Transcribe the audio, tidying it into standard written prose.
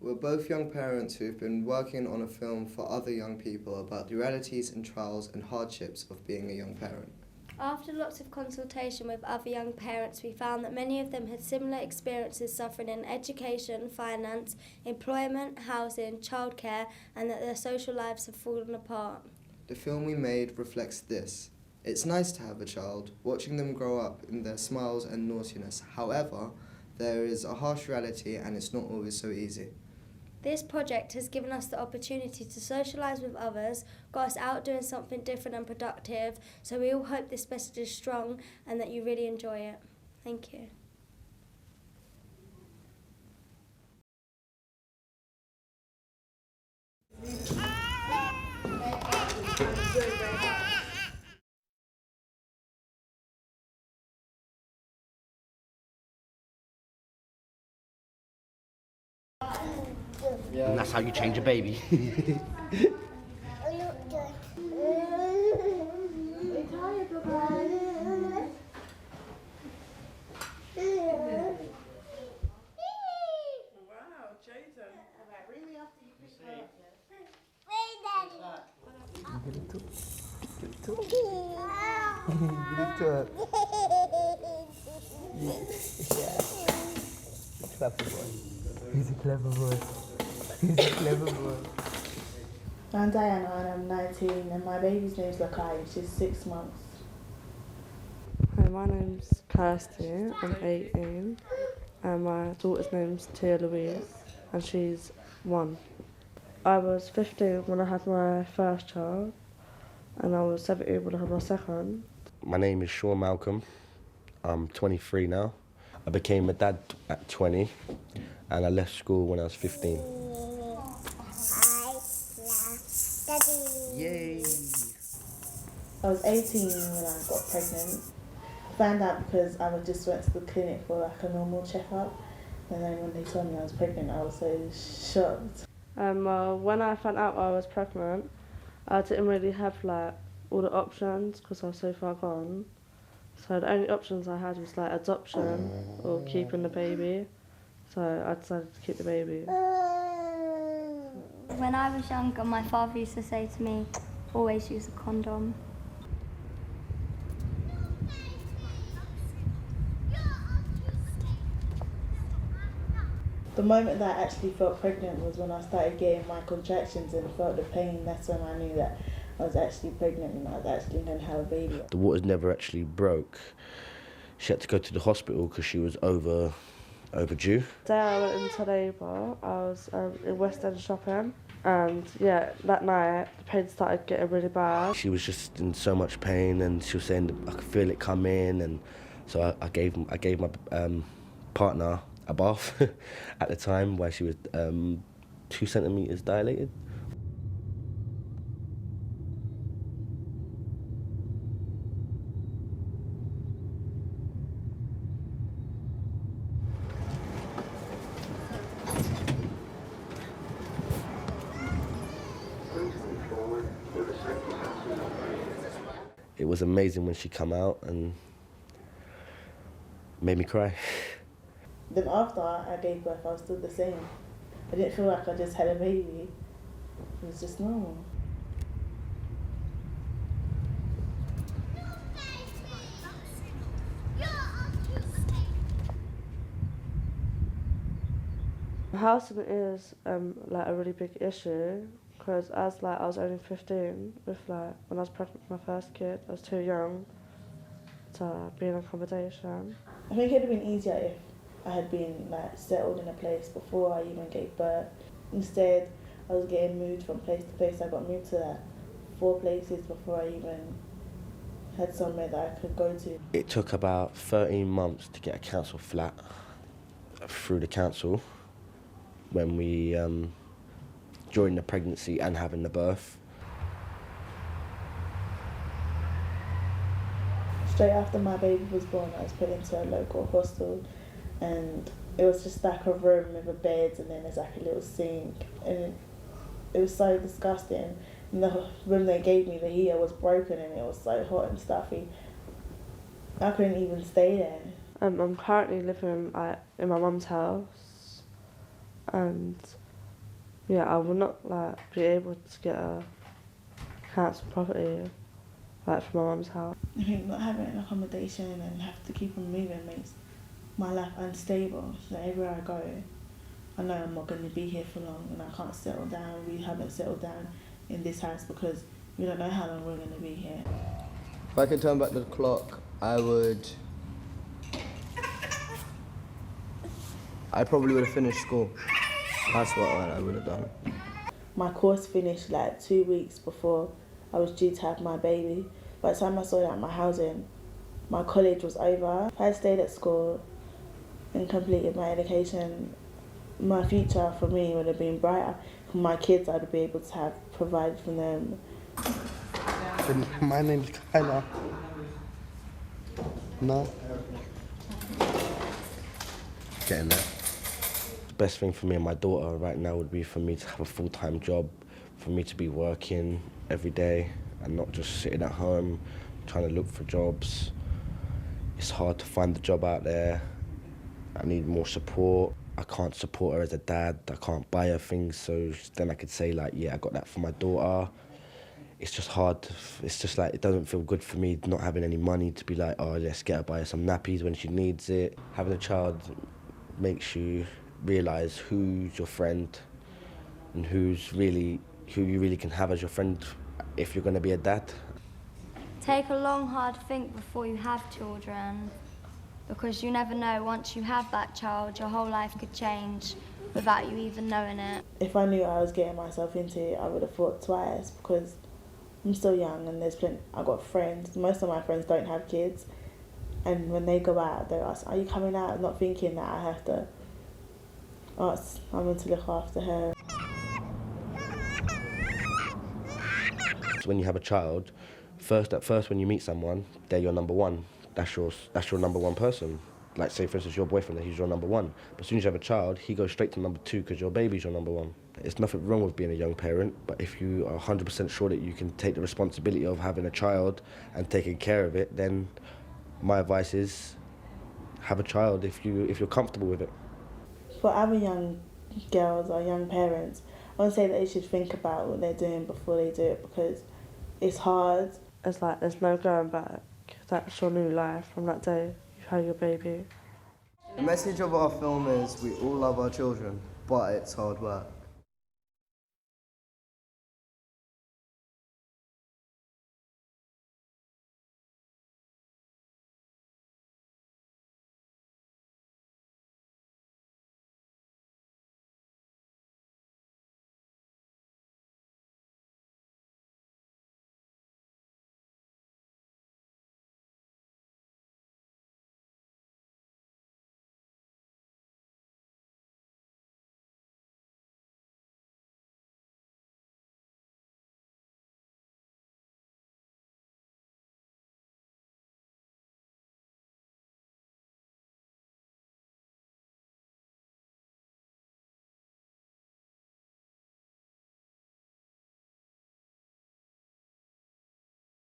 We're both young parents who've been working on a film for other young people about the realities and trials and hardships of being a young parent. After lots of consultation with other young parents, we found that many of them had similar experiences suffering in education, finance, employment, housing, childcare, and that their social lives have fallen apart. The film we made reflects this. It's nice to have a child, watching them grow up in their smiles and naughtiness. However, there is a harsh reality and it's not always so easy. This project has given us the opportunity to socialise with others, got us out doing something different and productive, so we all hope this message is strong and that you really enjoy it. Thank you. And that's how you change a baby. He's a clever boy. He's a clever boy. I'm Diana and I'm 19 and my baby's name's Lakai. She's 6 months. Hi, my name's Kirsty, I'm 18 and my daughter's name's Tia Louise and she's 1. I was 15 when I had my first child and I was 17 when I had my second. My name is Sean Malcolm. I'm 23 now. I became a dad at 20 and I left school when I was 15. Yay! I was 18 when I got pregnant. I found out because I just went to the clinic for like a normal checkup, and then when they told me I was pregnant, I was so shocked. When I found out I was pregnant, I didn't really have like all the options because I was so far gone. So the only options I had was like adoption or keeping the baby. So I decided to keep the baby. When I was younger, my father used to say to me, always use a condom. The moment that I actually felt pregnant was when I started getting my contractions and felt the pain. That's when I knew that I was actually pregnant and I was actually going to have a baby. The waters never actually broke. She had to go to the hospital because she was overdue. The day I went into labour, I was in West End shopping, and yeah, that night the pain started getting really bad. She was just in so much pain, and she was saying I could feel it come in, and so I gave my partner a bath at the time where she was 2 centimetres dilated. It was amazing when she came out and made me cry. Then after I gave birth, I was still the same. I didn't feel like I just had a baby. It was just normal. Housing is like a really big issue because as like I was only 15 with like when I was pregnant with my first kid, I was too young to be in accommodation. I think it would have been easier if I had been like settled in a place before I even gave birth. Instead, I was getting moved from place to place. I got moved to like 4 places before I even had somewhere that I could go to. It took about 13 months to get a council flat through the council when we, during the pregnancy and having the birth. Straight after my baby was born, I was put into a local hostel, and it was just like a room with a bed and then there's like a little sink, and it was so disgusting. And the room they gave me, the heater was broken and it was so hot and stuffy. I couldn't even stay there. I'm currently living in my mum's house, and Yeah, I will not be able to get a council property from my mum's house. I think not having an accommodation and have to keep on moving makes my life unstable. So everywhere I go, I know I'm not going to be here for long and I can't settle down. We haven't settled down in this house because we don't know how long we're going to be here. If I could turn back the clock, I probably would have finished school. That's what I would have done. My course finished 2 weeks before I was due to have my baby. By the time I sorted out my housing, my college was over. If I had stayed at school and completed my education, my future for me would have been brighter. For my kids, I'd be able to have provided for them. My name's Kyla. No. Getting there. The best thing for me and my daughter right now would be for me to have a full-time job, for me to be working every day and not just sitting at home trying to look for jobs. It's hard to find the job out there. I need more support. I can't support her as a dad. I can't buy her things, so then I could say yeah, I got that for my daughter. It's just hard. It's just it doesn't feel good for me not having any money to be oh, let's get her, buy her some nappies when she needs it. Having a child makes you realise who's your friend and who you really can have as your friend if you're going to be a dad. Take a long, hard think before you have children, because you never know, once you have that child, your whole life could change without you even knowing it. If I knew I was getting myself into, I would have thought twice because I'm still young and I've got friends. Most of my friends don't have kids, and when they go out, they ask, "Are you coming out?" Not thinking that I have to ask someone to look after her. When you have a child, at first when you meet someone, they're your number one. That's your number one person. Say for instance your boyfriend, he's your number one. But as soon as you have a child, he goes straight to number two because your baby's your number one. There's nothing wrong with being a young parent, but if you are 100% sure that you can take the responsibility of having a child and taking care of it, then my advice is have a child if you're comfortable with it. For other young girls or young parents, I would say that they should think about what they're doing before they do it because it's hard. It's there's no going back. That's your new life from that day you had your baby. The message of our film is we all love our children, but it's hard work.